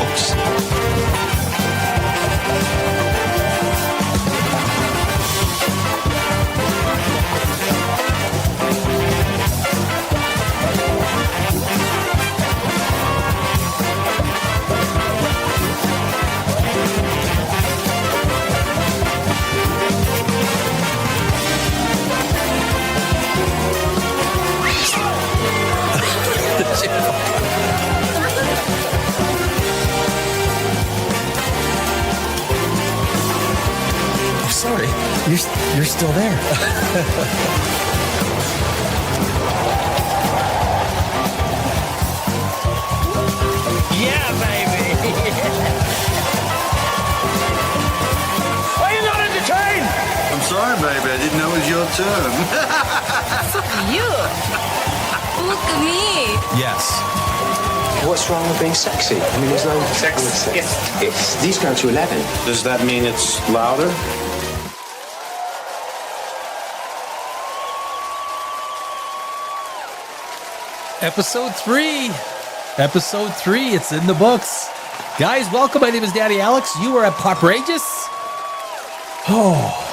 Oh, sorry. You're still there. Yeah, baby. Are you not entertained? I'm sorry, baby. I didn't know it was your turn. You. Look at me. Yes. What's wrong with being sexy? I mean, there's no sex. It's these go to 11. Does that mean it's louder? Episode 3. Episode 3. It's in the books. Guys, welcome. My name is Daddy Alex. You are at Poprageous. Oh.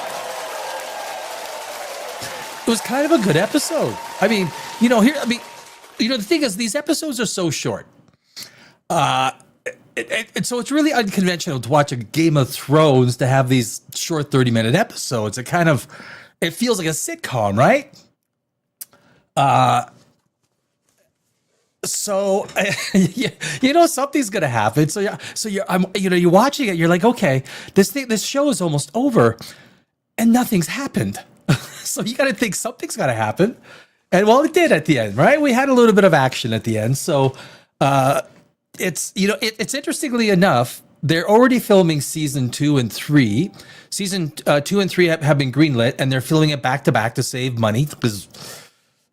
It was kind of a good episode. I mean, the thing is, these episodes are so short. And so it's really unconventional to watch a Game of Thrones to have these short 30-minute episodes. It feels like a sitcom, right? So something's gonna happen. You're watching it. You're like, okay, this show is almost over, and nothing's happened. So you got to think something's got to happen, and well, it did at the end, right? We had a little bit of action at the end. So it's interestingly enough, they're already filming season 2 and 3. Season 2 and 3 have been greenlit, and they're filming it back to back to save money because.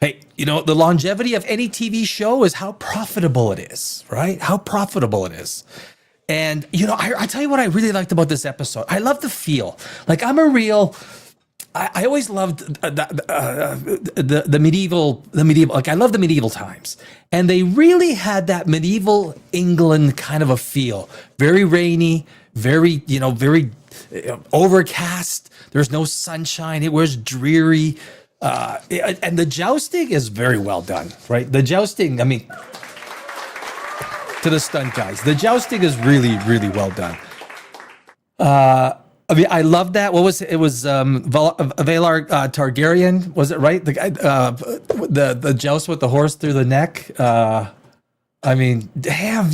Hey, the longevity of any TV show is how profitable it is, right? How profitable it is. And, I tell you what I really liked about this episode. I love the feel. Like, I always loved the medieval, like, I love the medieval times. And they really had that medieval England kind of a feel. Very rainy, very overcast. There's no sunshine. It was dreary. And the jousting is very well done, right? The jousting, I mean, to the stunt guys, the jousting is really, really well done. I love that. What was it? It was Valar Targaryen, was it right? The guy, the joust with the horse through the neck. I mean, damn,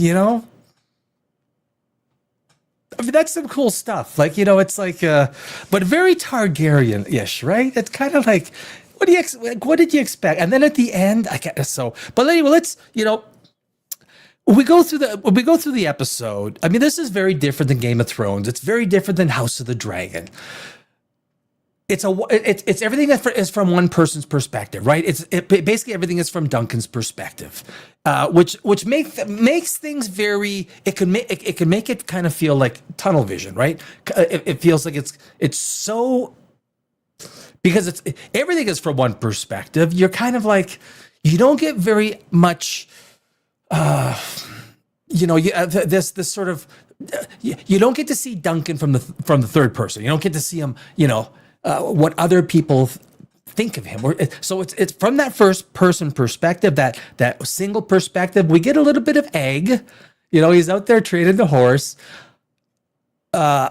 I mean, that's some cool stuff. Like, it's like, but very Targaryen-ish, right? It's kind of like, what did you expect? And then at the end, but anyway, let's, we go through the episode. I mean, this is very different than Game of Thrones. It's very different than House of the Dragon. It's everything that is from one person's perspective, right? Basically everything is from Duncan's perspective, which makes things very. It can make it kind of feel like tunnel vision, right? It feels like it's so because everything is from one perspective. You're kind of like you don't get very much. This sort of you don't get to see Duncan from the third person. You don't get to see him. What other people think of him. So it's from that first person perspective, that single perspective. We get a little bit of Egg. He's out there training the horse. And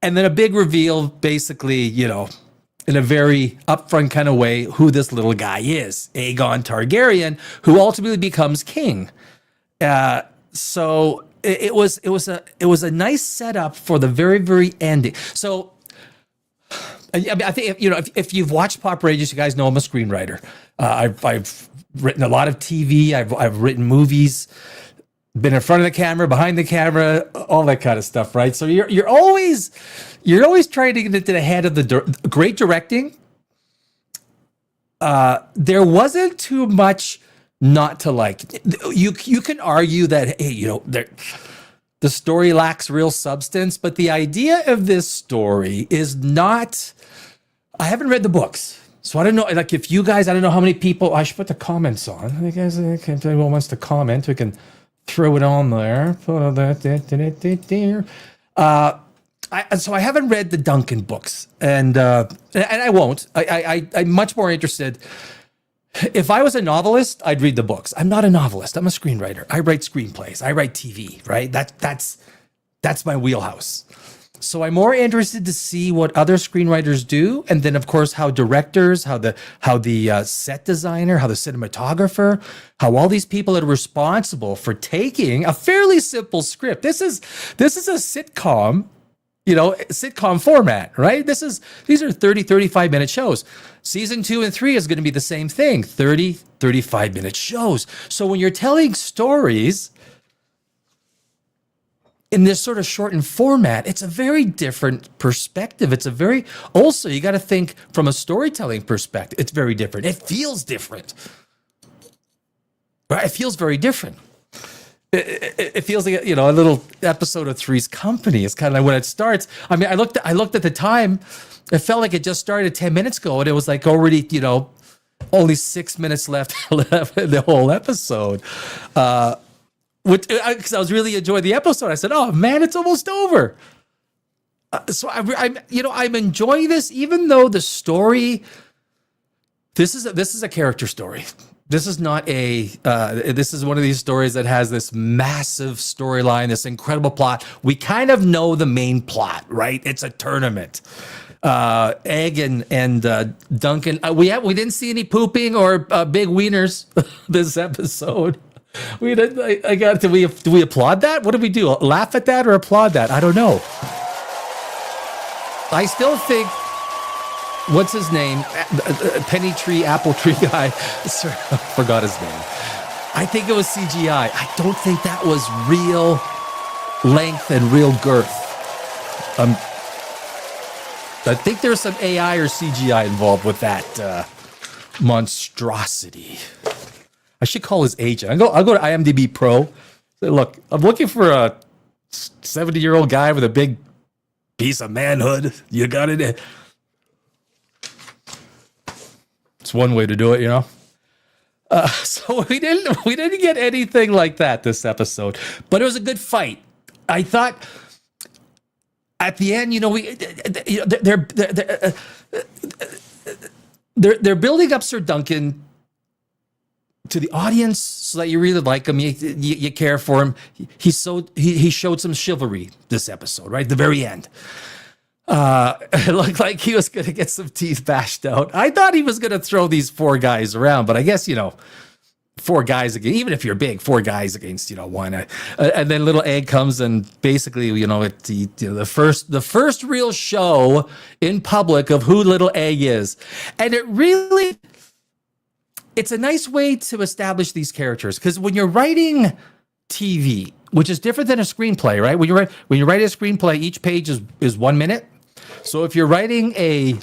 then a big reveal, basically, in a very upfront kind of way, who this little guy is. Aegon Targaryen, who ultimately becomes king. So it was a nice setup for the very, very ending. So I think if you've watched Poprageous, you guys know I'm a screenwriter. I've written a lot of TV. I've written movies, been in front of the camera, behind the camera, all that kind of stuff, right? So you're always trying to get into the head of the great directing. There wasn't too much not to like. You can argue that the story lacks real substance, but the idea of this story is not. I haven't read the books, so I don't know. Like, if you guys, I don't know how many people. I should put the comments on. You guys, if anyone wants to comment, we can throw it on there. So I haven't read the Duncan books, and I won't. I'm much more interested. If I was a novelist, I'd read the books. I'm not a novelist. I'm a screenwriter. I write screenplays. I write TV. Right. That's my wheelhouse. So I'm more interested to see what other screenwriters do, and then of course how directors, how the set designer, how the cinematographer, how all these people that are responsible for taking a fairly simple script. This is a sitcom, sitcom format, right? These are 30, 35-minute shows. Season 2 and 3 is going to be the same thing, 30, 35-minute shows. So when you're telling stories in this sort of shortened format, it's a very different perspective. Also, you got to think from a storytelling perspective, it's very different. It feels different. Right? It feels very different. It feels like, a little episode of Three's Company. It's kind of like when it starts. I mean, I looked at the time. It felt like it just started 10 minutes ago, and it was like already, only 6 minutes left in the whole episode. Because I was really enjoying the episode. I said, "Oh man, it's almost over." So I'm enjoying this, even though the story. This is a character story. This is not this is one of these stories that has this massive storyline, this incredible plot. We kind of know the main plot, right? It's a tournament. Egg and Duncan. We didn't see any pooping or big wieners this episode. We did. Do we applaud that? What do we do? Laugh at that or applaud that? I don't know. I still think. What's his name? Penny tree, apple tree guy. Sorry, I forgot his name. I think it was CGI. I don't think that was real length and real girth. I think there's some AI or CGI involved with that monstrosity. I should call his agent. I'll go to IMDb Pro. Say, look, I'm looking for a 70-year-old guy with a big piece of manhood. You got it. It's one way to do it, So we didn't get anything like that this episode, but it was a good fight. I thought at the end, they're building up Sir Duncan to the audience so that you really like him, you care for him. He showed some chivalry this episode, right at the very end. It looked like he was going to get some teeth bashed out. I thought he was going to throw these 4 guys around, but I guess, 4 guys against, even if you're big, 4 guys against, one. And then little Egg comes and basically, the first real show in public of who little Egg is. And it's a nice way to establish these characters, because when you're writing TV, which is different than a screenplay, right? When you write a screenplay, each page is 1 minute. So if you're writing a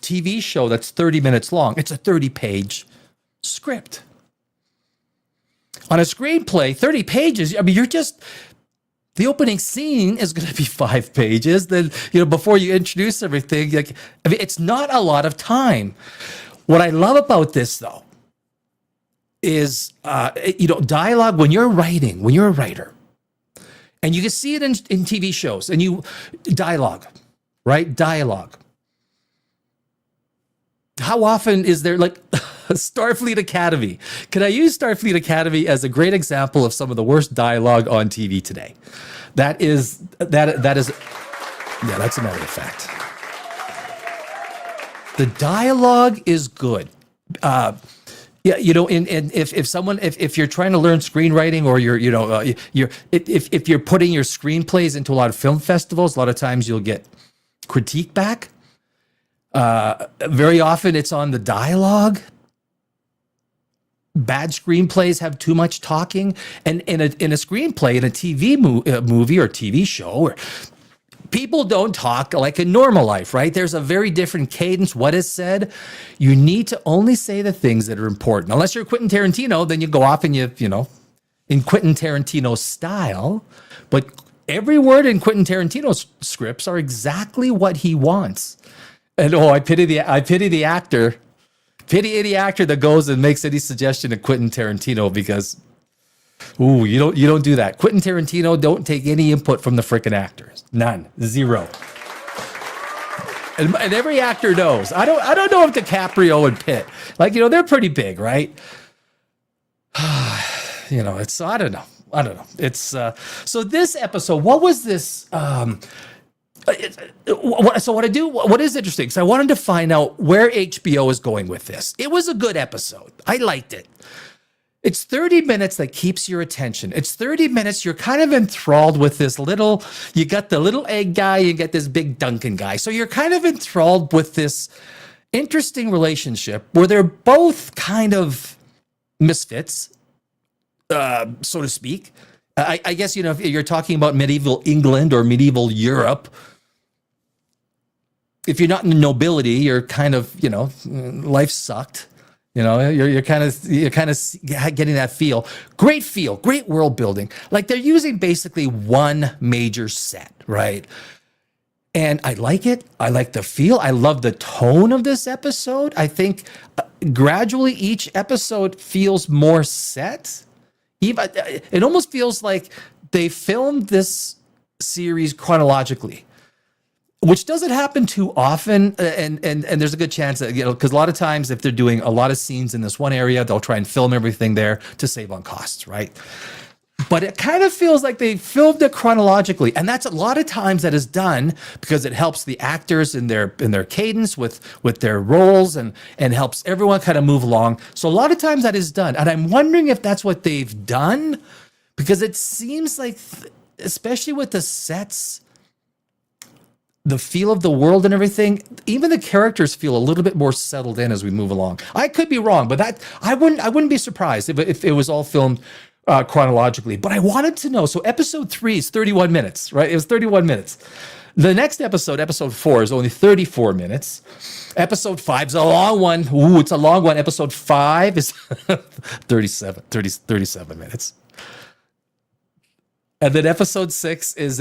TV show that's 30 minutes long, it's a 30-page script. On a screenplay, 30 pages, I mean, the opening scene is going to be 5 pages. Then, before you introduce everything, it's not a lot of time. What I love about this, though, is, dialogue. When you're a writer, and you can see it in TV shows, and dialogue, right? Dialogue. How often is there, like, Starfleet Academy? Can I use Starfleet Academy as a great example of some of the worst dialogue on TV today? That is, yeah, that's a matter of fact. The dialogue is good. Yeah, if you're trying to learn screenwriting, or if you're putting your screenplays into a lot of film festivals, a lot of times you'll get critique back. Very often it's on the dialogue. Bad screenplays have too much talking, and in a screenplay, in a TV movie or TV show, or people don't talk like in normal life, right? There's a very different cadence. What is said, you need to only say the things that are important. Unless you're Quentin Tarantino, then you go off and in Quentin Tarantino style. But every word in Quentin Tarantino's scripts are exactly what he wants. And I pity the actor that goes and makes any suggestion to Quentin Tarantino, because Ooh, you don't do that. Quentin Tarantino don't take any input from the frickin' actors. None. Zero. And every actor knows. I don't know if DiCaprio and Pitt, like, they're pretty big, right? It's, I don't know. It's so this episode, what was this? What is interesting? Because I wanted to find out where HBO is going with this. It was a good episode. I liked it. It's 30 minutes that keeps your attention. It's 30 minutes. You're kind of enthralled with this you got the little egg guy, you get this big Duncan guy. So you're kind of enthralled with this interesting relationship where they're both kind of misfits, so to speak. I guess, if you're talking about medieval England or medieval Europe, if you're not in the nobility, you're kind of, life sucked. You're kind of getting that feel. Great world building. Like they're using basically one major set, right? And I like it. I like the feel. I love the tone of this episode. I think gradually each episode feels more set. It almost feels like they filmed this series chronologically, which doesn't happen too often, and there's a good chance that, because a lot of times if they're doing a lot of scenes in this one area, they'll try and film everything there to save on costs, right? But it kind of feels like they filmed it chronologically, and that's a lot of times that is done because it helps the actors in their cadence with their roles and helps everyone kind of move along. So a lot of times that is done, and I'm wondering if that's what they've done, because it seems like, especially with the sets, the feel of the world and everything, even the characters feel a little bit more settled in as we move along. I could be wrong, but that I wouldn't be surprised if it was all filmed chronologically. But I wanted to know. So episode 3 is 31 minutes, right? It was 31 minutes. The next episode 4, is only 34 minutes. Episode 5 is a long one. Ooh, it's a long one. Episode 5 is 37 minutes. And then episode 6 is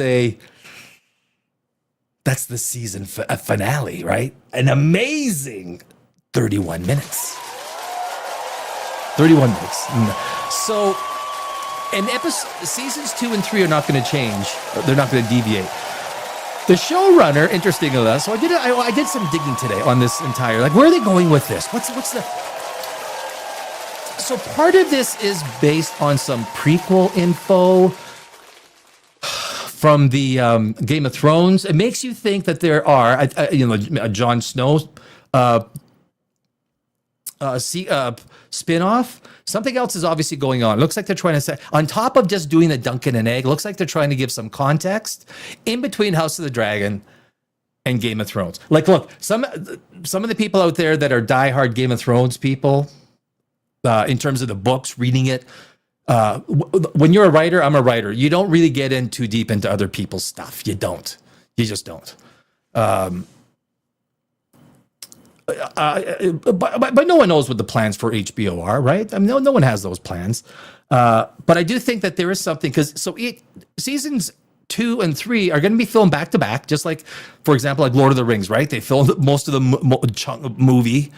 that's the season finale, right? An amazing 31 minutes. 31 minutes. So, and seasons 2 and 3 are not going to change. They're not going to deviate. The showrunner, interesting enough, so I did some digging today on this entire, like, where are they going with this? What's the... So part of this is based on some prequel info from the Game of Thrones. It makes you think that there are, a Jon Snow spin-off. Something else is obviously going on. It looks like they're trying to say, on top of just doing the Duncan and Egg, looks like they're trying to give some context in between House of the Dragon and Game of Thrones. Like, look, some of the people out there that are diehard Game of Thrones people, in terms of the books, reading it, when you're a writer, I'm a writer. You don't really get in too deep into other people's stuff. You don't. You just don't. But no one knows what the plans for HBO are, right? I mean, no one has those plans. But I do think that there is something, because seasons 2 and 3 are going to be filmed back to back, just like, for example, like Lord of the Rings, right? They filmed most of the chunk movie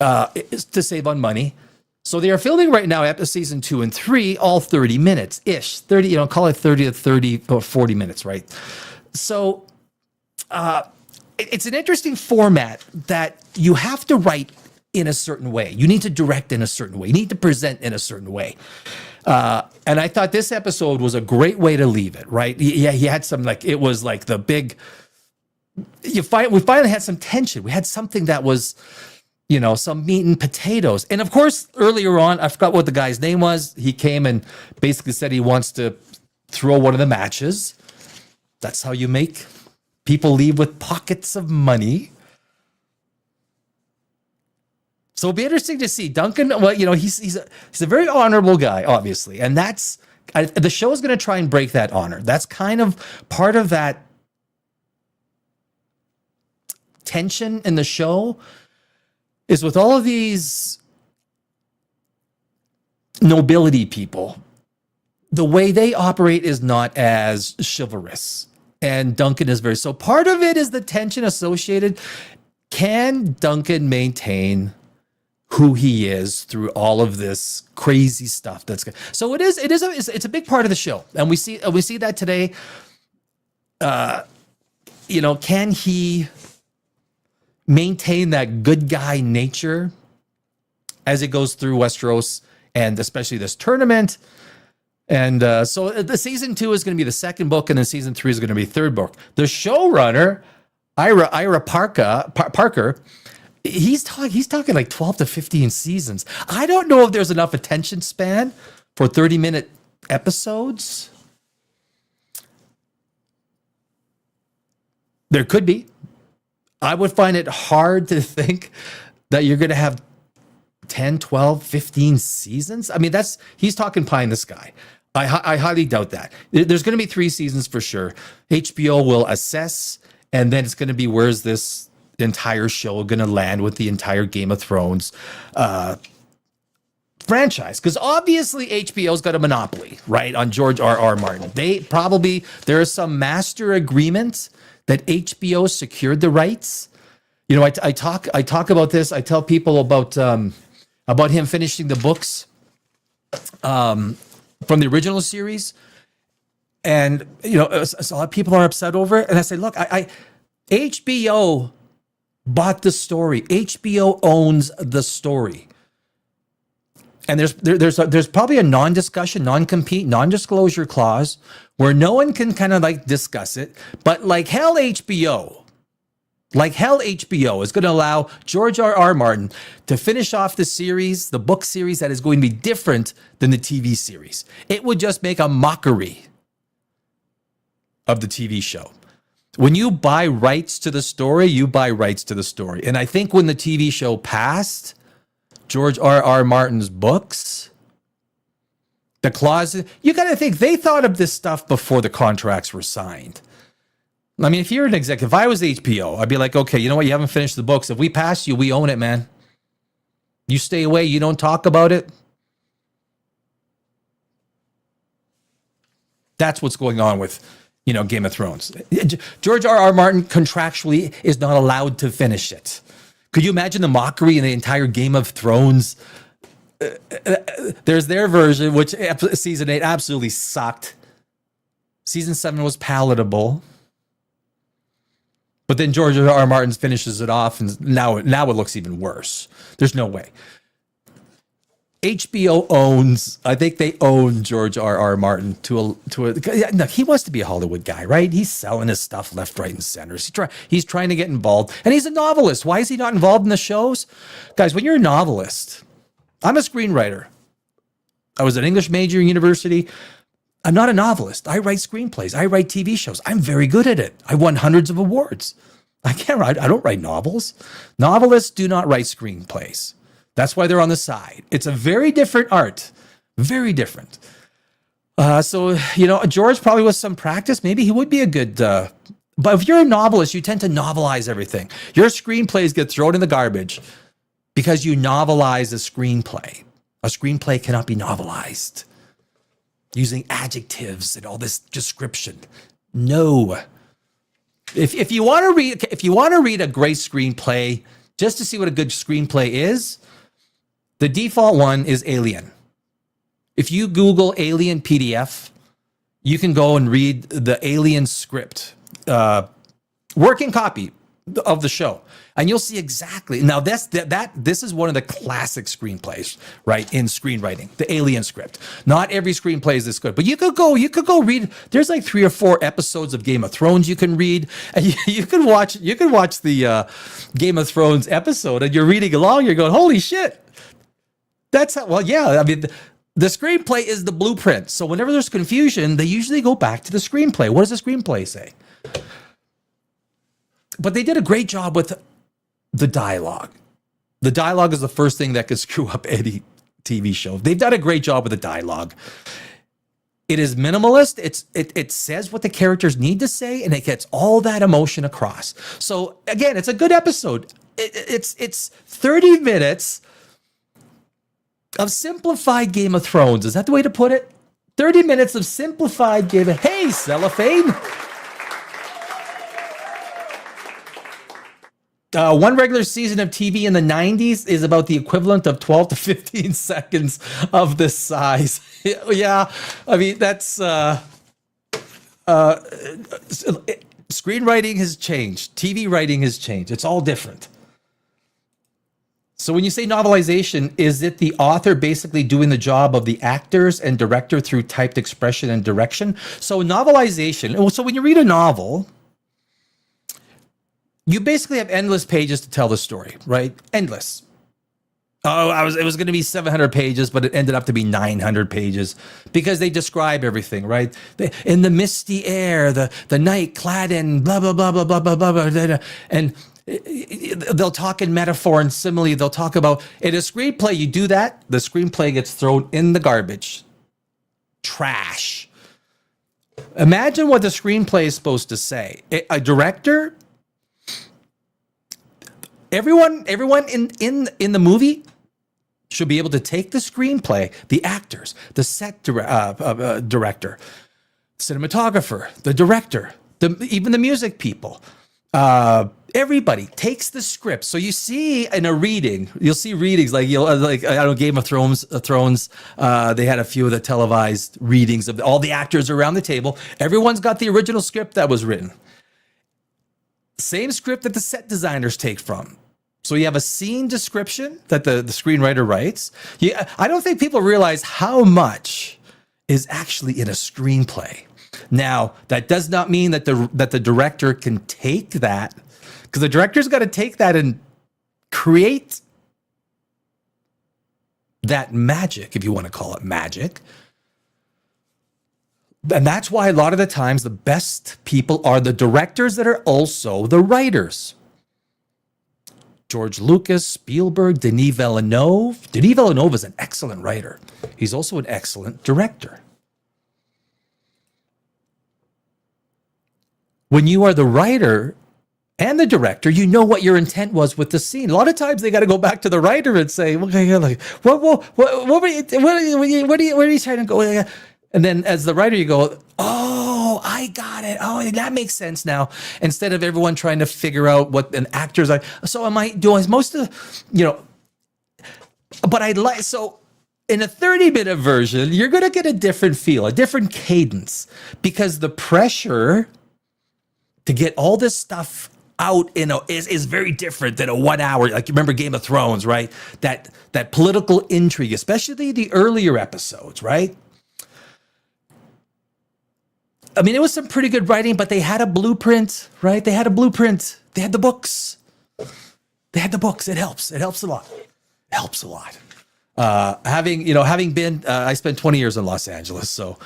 to save on money. So they are filming right now at season 2 and 3, all 30 minutes ish, 30, call it 30 to 30 or 40 minutes, right? So it's an interesting format that you have to write in a certain way. You need to direct in a certain way. You need to present in a certain way. And I thought this episode was a great way to leave it, right? Yeah, he had some, like, it was like the big, we finally had some tension. We had something that was, some meat and potatoes. And of course, earlier on, I forgot what the guy's name was. He came and basically said he wants to throw one of the matches. That's how you make people leave with pockets of money. So it'll be interesting to see. Duncan, well, he's a very honorable guy, obviously. And the show is going to try and break that honor. That's kind of part of that tension in the show, is with all of these nobility people, the way they operate is not as chivalrous. And Duncan is so part of it is the tension associated. Can Duncan maintain who he is through all of this crazy stuff so it's a big part of the show, and we see that today. Can he maintain that good guy nature as it goes through Westeros, and especially this tournament? And so the season 2 is going to be the second book, and then season 3 is going to be the third book. The showrunner, Ira Parker, he's talking like 12 to 15 seasons. I don't know if there's enough attention span for 30-minute episodes. There could be. I would find it hard to think that you're going to have 10, 12, 15 seasons. I mean, he's talking pie in the sky. I highly doubt that. There's going to be 3 seasons for sure. HBO will assess, and then it's going to be, where's this entire show going to land with the entire Game of Thrones franchise? Because obviously HBO's got a monopoly, right, on George R.R. Martin. There is some master agreement that HBO secured the rights. I talk about this. I tell people about him finishing the books from the original series, and a lot of people are upset over it. And I say, look, HBO bought the story. HBO owns the story, and there's probably a non-discussion, non-compete, non-disclosure clause where no one can kind of like discuss it. But like hell, HBO is going to allow George R.R. Martin to finish off the series, the book series that is going to be different than the TV series. It would just make a mockery of the TV show. When you buy rights to the story, you buy rights to the story. And I think when the TV show passed George R.R. Martin's books, the clause, you got to think they thought of this stuff before the contracts were signed. I mean, if you're an executive, if I was HBO, I'd be like, okay, you know what? You haven't finished the books. If we pass you, we own it, man. You stay away. You don't talk about it. That's what's going on with, Game of Thrones. George R.R. Martin contractually is not allowed to finish it. Could you imagine the mockery in the entire Game of Thrones? There's their version, which season 8 absolutely sucked. Season 7 was palatable. But then George R.R. Martin finishes it off, and now it looks even worse. There's no way. HBO I think they own George R.R. Martin to a. No, he wants to be a Hollywood guy, right? He's selling his stuff left, right, and center. He's trying to get involved, and he's a novelist. Why is he not involved in the shows? Guys, when you're a novelist, I'm a screenwriter. I was an English major in university. I'm not a novelist. I write screenplays. I write TV shows. I'm very good at it. I won hundreds of awards. I don't write novels. Novelists do not write screenplays. That's why they're on the side. It's a very different art. Very different. So, George probably with some practice, maybe he would be a good, but if you're a novelist, you tend to novelize everything. Your screenplays get thrown in the garbage because you novelize a screenplay. A screenplay cannot be novelized using adjectives and all this description. No. If you want to read a great screenplay, just to see what a good screenplay is, the default one is Alien. If you Google Alien PDF, you can go and read the Alien script, working copy of the show, and you'll see exactly. Now this is one of the classic screenplays, right, in screenwriting, the Alien script. Not every screenplay is this good, but you could go read. There's like 3 or 4 episodes of Game of Thrones you can read, and you can watch the Game of Thrones episode, and you're reading along. You're going, holy shit. That's how. Well, yeah. I mean, the screenplay is the blueprint. So whenever there's confusion, they usually go back to the screenplay. What does the screenplay say? But they did a great job with the dialogue. The dialogue is the first thing that could screw up any TV show. They've done a great job with the dialogue. It is minimalist. It says what the characters need to say, and it gets all that emotion across. So again, it's a good episode. It's 30 minutes of simplified Game of Thrones. Is that the way to put it? 30 minutes of simplified Game of... Hey, Cellophane! One regular season of TV in the 90s is about the equivalent of 12 to 15 seconds of this size. Yeah, I mean, that's screenwriting has changed. TV writing has changed. It's all different. So when you say novelization, is it the author basically doing the job of the actors and director through typed expression and direction? So novelization, so when you read a novel, you basically have endless pages to tell the story, right? Endless. Oh, it was going to be 700 pages, but it ended up to be 900 pages because they describe everything, right? In the misty air, the night clad in blah, blah, blah, blah, blah, blah, blah, blah, and they'll talk in metaphor and simile. They'll talk about, in a screenplay, you do that, the screenplay gets thrown in the garbage. Trash. Imagine what the screenplay is supposed to say. A director, everyone in the movie should be able to take the screenplay, the actors, the set director, cinematographer, the director, even the music people, everybody takes the script. So you see in a reading, you'll see readings like I don't know, Game of Thrones. They had a few of the televised readings of all the actors around the table. Everyone's got the original script that was written. Same script that the set designers take from. So you have a scene description that the screenwriter writes. I don't think people realize how much is actually in a screenplay. Now, that does not mean that the director can take that, because the director's got to take that and create that magic, if you want to call it magic. And that's why a lot of the times the best people are the directors that are also the writers. George Lucas, Spielberg, Denis Villeneuve. Denis Villeneuve is an excellent writer. He's also an excellent director. When you are the writer and the director, you know what your intent was with the scene. A lot of times they got to go back to the writer and say, okay, like, what are you trying to go? And then as the writer, you go, oh, I got it. Oh, that makes sense now. Instead of everyone trying to figure out what an actor's like. So am I doing most of, but I like, so in a 30-minute version, you're going to get a different feel, a different cadence, because the pressure to get all this stuff out is very different than a 1 hour. Like, you remember Game of Thrones, right? That political intrigue, especially the earlier episodes, right? I mean, it was some pretty good writing, but they had a blueprint, right? They had a blueprint. They had the books. It helps. It helps a lot. It helps a lot. Having been, I spent 20 years in Los Angeles, so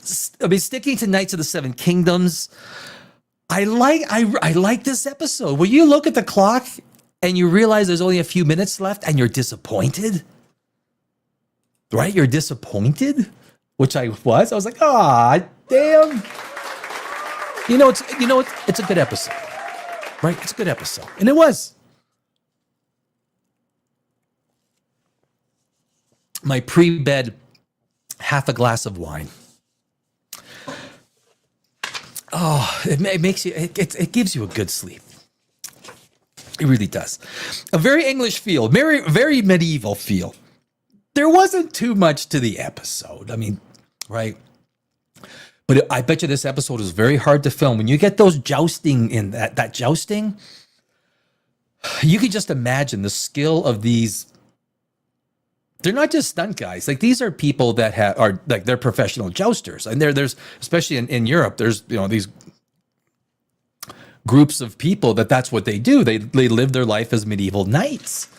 sticking to Knights of the Seven Kingdoms, I like this episode. When you look at the clock and you realize there's only a few minutes left and you're disappointed, right? You're disappointed, which I was. I was like, damn. It's a good episode, right? It's a good episode, and it was. My pre-bed half a glass of wine. Oh, it makes you, it gives you a good sleep. It really does. A very English feel, very, very medieval feel. There wasn't too much to the episode. I mean, right? But I bet you this episode is very hard to film. When you get those jousting in that jousting, you can just imagine the skill of these. They're not just stunt guys. Like, these are people that are like, they're professional jousters. And there's especially in Europe, there's these groups of people that's what they do. They live their life as medieval knights.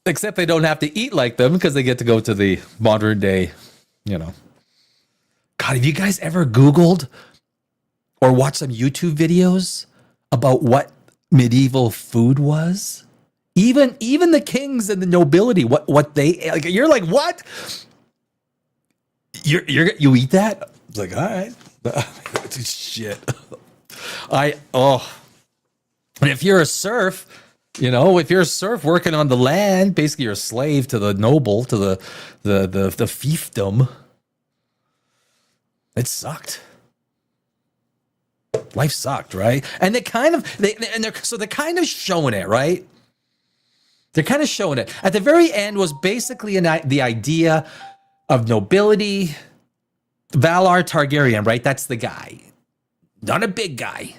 Except they don't have to eat like them because they get to go to the modern day, God, have you guys ever Googled or watched some YouTube videos about what medieval food was? Even the kings and the nobility, what they like, you're like, what? You eat that? It's like, all right, shit. And if you're a serf, if you're a serf working on the land, basically you're a slave to the noble, to the fiefdom. It sucked. Life sucked, right? And they're kind of showing it, right? They're kind of showing it. At the very end was basically the idea of nobility. Valar Targaryen, right? That's the guy. Not a big guy.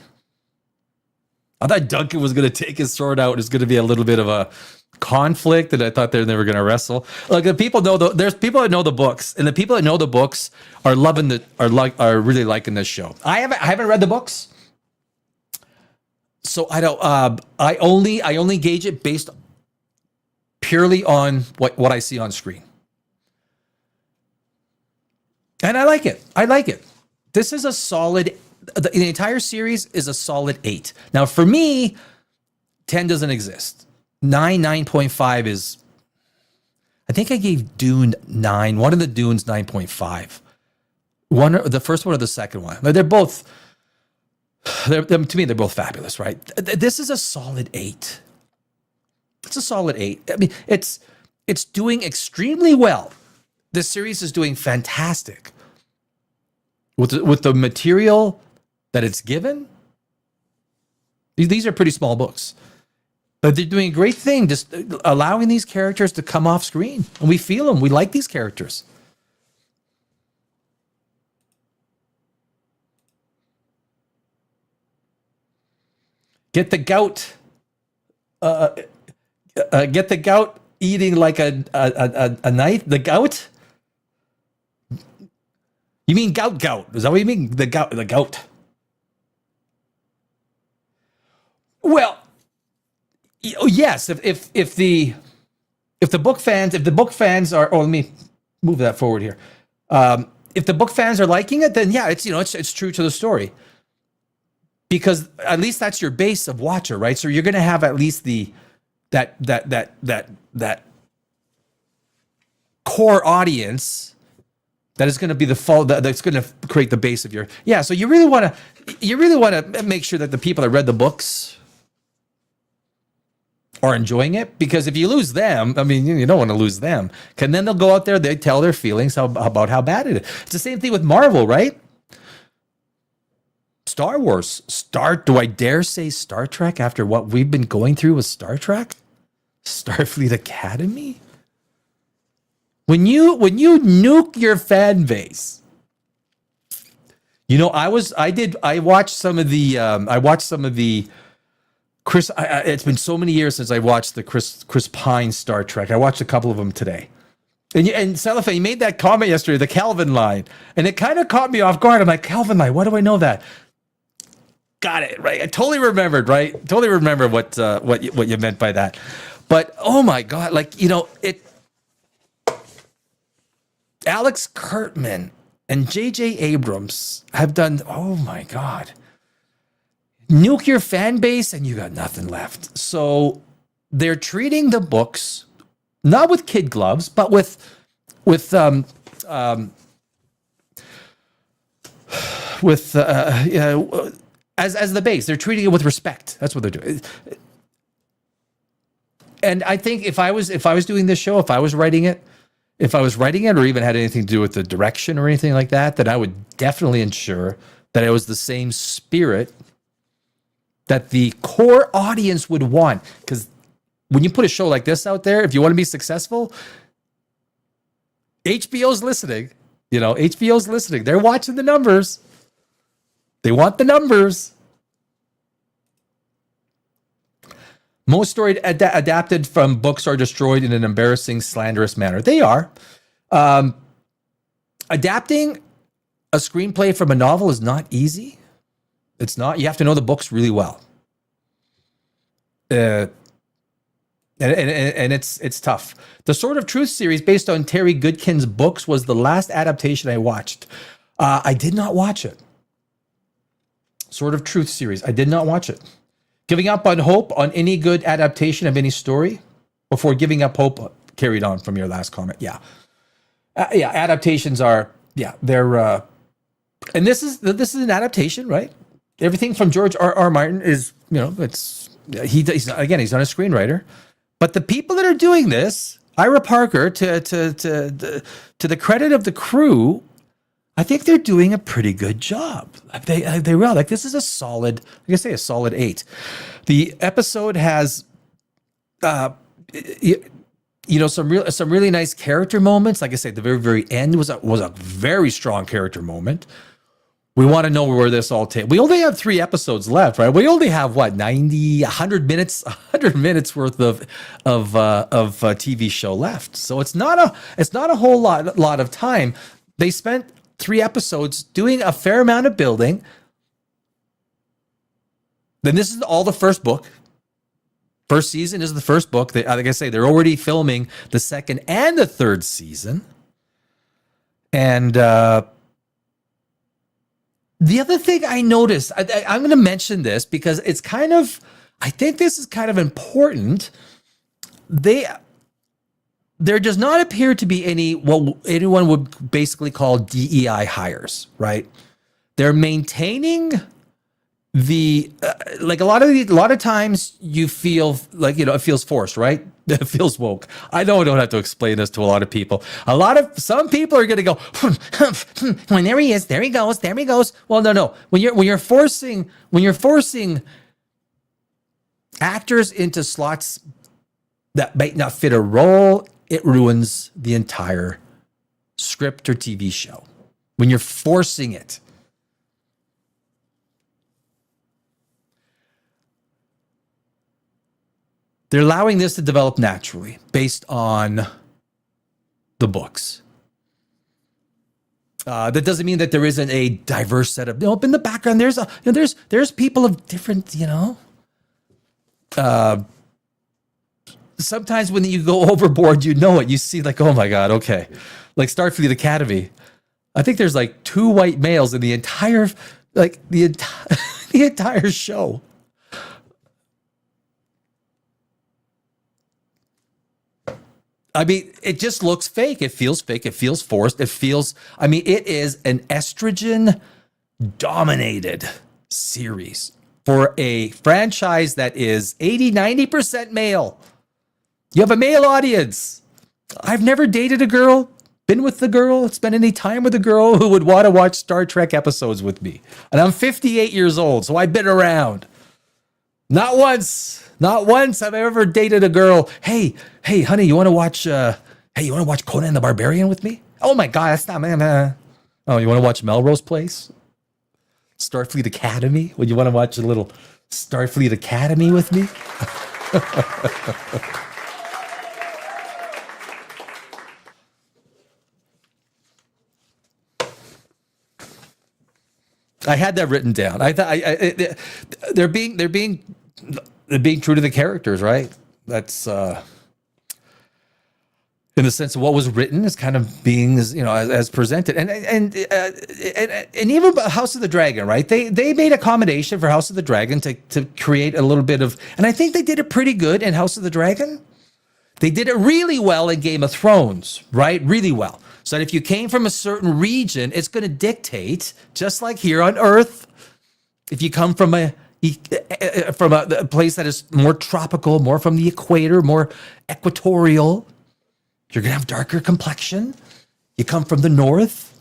I thought Duncan was going to take his sword out. It's going to be a little bit of a conflict, and I thought they were never going to wrestle. Like the people know there's people that know the books, and the people that know the books are are really liking this show. I haven't read the books, so I don't. I only gauge it based purely on what I see on screen. And I like it. This is a solid, the entire series is a solid 8. Now, for me, 10 doesn't exist. 9.5 is, I think I gave Dune 9. One of the Dunes 9.5. The first one or the second one. They're both, to me, they're both fabulous, right? This is a solid 8. It's a solid 8. I mean, it's doing extremely well. This series is doing fantastic with the material that it's given. These are pretty small books, but they're doing a great thing, just allowing these characters to come off screen, and we feel them. We like these characters. Get the gout. Get the gout eating like a knife. The gout. You mean gout? Is that what you mean? The gout. Well, yes. If the book fans are, let me move that forward here. If the book fans are liking it, then yeah, it's true to the story. Because at least that's your base of watcher, right? So you're going to have at least that core audience that is going to be that's going to create the base of your, yeah. So you really want to make sure that the people that read the books are enjoying it, because if you lose them, I mean, you don't want to lose them. And then they'll go out there, they tell their feelings about how bad it is. It's the same thing with Marvel, right? Star Wars, do I dare say Star Trek after what we've been going through with Star Trek? Starfleet Academy? When you nuke your fan base, I watched some of the Chris. It's been so many years since I watched the Chris Pine Star Trek. I watched a couple of them today. And Cellophane, you made that comment yesterday, the Calvin line, and it kind of caught me off guard. I'm like, Calvin line, why do I know that? Got it, right? I totally remembered, right? Totally remember what you meant by that. But oh my God, Alex Kurtzman and J.J. Abrams have done, oh my God, nuke your fan base and you got nothing left. So they're treating the books not with kid gloves, but with as the base. They're treating it with respect. That's what they're doing. And I think if I was doing this show, if I was writing it, or even had anything to do with the direction or anything like that, then I would definitely ensure that it was the same spirit that the core audience would want. Because when you put a show like this out there, if you want to be successful, HBO's listening. HBO's listening. They're watching the numbers. They want the numbers. Most stories adapted from books are destroyed in an embarrassing, slanderous manner. They are. Adapting a screenplay from a novel is not easy. It's not. You have to know the books really well. And it's tough. The Sword of Truth series, based on Terry Goodkin's books, was the last adaptation I watched. I did not watch it. Sword of Truth series. I did not watch it. Giving up on hope on any good adaptation of any story before giving up hope carried on from your last comment. Yeah. Adaptations are, they're, and this is an adaptation, right? Everything from George R. Martin is, he's not a screenwriter, but the people that are doing this, Ira Parker, to the credit of the crew, I think they're doing a pretty good job. They will. Like, this is a solid, like I say, a solid 8. The episode has, some really nice character moments. Like I say, the very, very end was a very strong character moment. We want to know where this all takes. We only have 3 episodes left, right? We only have 100 minutes worth of TV show left. So it's not a whole lot of time. They spent 3 episodes doing a fair amount of building. Then this is all the first book. First season is the first book. Like I say, they're already filming the second and the third season. And the other thing I noticed, I'm going to mention this because it's I think this is kind of important. There does not appear to be what anyone would basically call DEI hires, right? They're maintaining the like a lot of times you feel like, it feels forced, right? It feels woke. I know I don't have to explain this to a lot of people. Some people are going to go, when there he is, there he goes. Well, no. When you're forcing actors into slots that might not fit a role, it ruins the entire script or TV show. When you're forcing it. They're allowing this to develop naturally based on the books. That doesn't mean that there isn't a diverse set of, in the background, there's people of different, sometimes when you go overboard, you see like, oh my God, okay. Like Starfleet Academy. I think there's like 2 white males in the entire show. I mean, it just looks fake. It feels fake. It feels forced. It is an estrogen dominated series for a franchise that is 80-90% male. You have a male audience. I've never dated a girl, been with the girl, spent any time with a girl who would want to watch Star Trek episodes with me. And I'm 58 years old, so I've been around. Not once have I ever dated a girl. Hey, honey, you want to watch Conan the Barbarian with me? Oh my God, that's not man. Oh, you want to watch Melrose Place? Starfleet Academy? Would you want to watch a little Starfleet Academy with me? I had that written down. I thought they're being true to the characters, right? That's in the sense of what was written is kind of being as presented, and even House of the Dragon, right? They made accommodation for House of the Dragon to create a little bit of, and I think they did it pretty good in House of the Dragon. They did it really well in Game of Thrones, right? Really well. So that if you came from a certain region, it's going to dictate, just like here on Earth, if you come from a place that is more tropical, more from the equator, more equatorial, you're going to have darker complexion. You come from the north,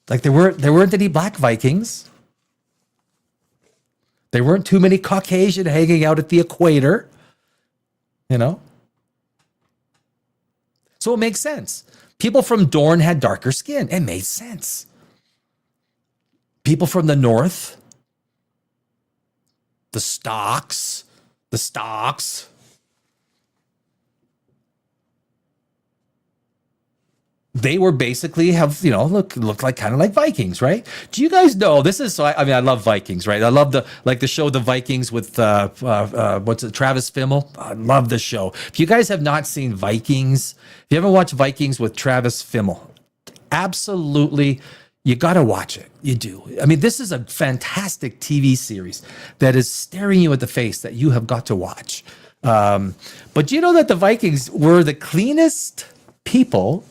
like there weren't any black Vikings. There weren't too many Caucasian hanging out at the equator, So it makes sense. People from Dorne had darker skin. It made sense. People from the north, the Stocks, they were basically look like kind of like Vikings, right? Do you guys know this is so? I love Vikings, right? I love the show The Vikings with Travis Fimmel. I love the show. If you guys have not seen Vikings, if you haven't watched Vikings with Travis Fimmel, absolutely, you got to watch it. You do. I mean, this is a fantastic TV series that is staring you at the face that you have got to watch. But you know that the Vikings were the cleanest people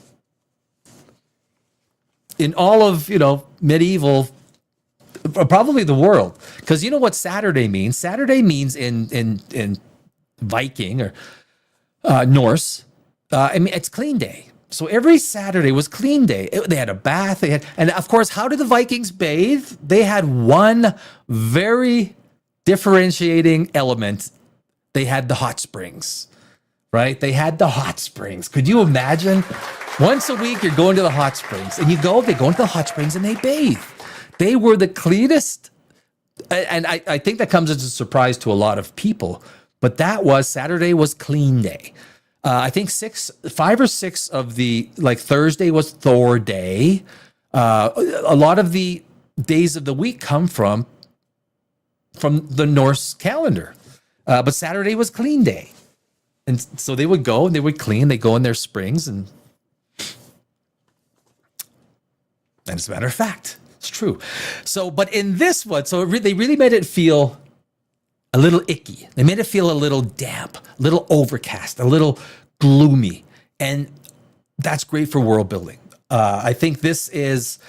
in all of, medieval, probably the world. Because you know what Saturday means? Saturday means in Viking or Norse, it's clean day. So every Saturday was clean day. They had a bath. And of course, how did the Vikings bathe? They had one very differentiating element. They had the hot springs, right? They had the hot springs. Could you imagine? Once a week, you're going to the hot springs, and they go into the hot springs and they bathe. They were the cleanest. And I think that comes as a surprise to a lot of people, but Saturday was clean day. I think 5 or 6 of the, like Thursday was Thor day. A lot of the days of the week come from the Norse calendar. But Saturday was clean day. And so they would go and they would clean, they go in their springs, and as a matter of fact, it's true. So, but in this one, they really made it feel a little icky. They made it feel a little damp, a little overcast, a little gloomy. And that's great for world building. I think this is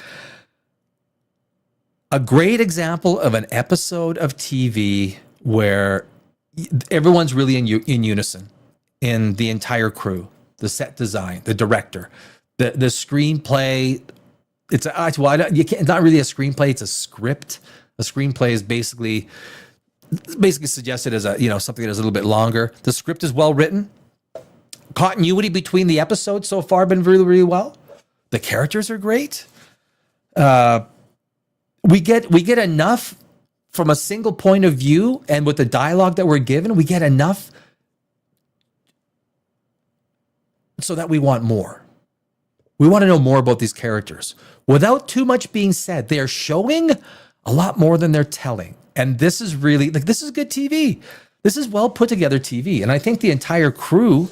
a great example of an episode of TV where everyone's really in unison, in the entire crew, the set design, the director, the screenplay. It's not really a screenplay. It's a script. A screenplay is basically suggested as something that's a little bit longer. The script is well written. Continuity between the episodes so far been really, really well. The characters are great. We get enough from a single point of view, and with the dialogue that we're given, we get enough so that we want more. We want to know more about these characters. Without too much being said, they're showing a lot more than they're telling. And this is really, this is good TV. This is well put together TV. And I think the entire crew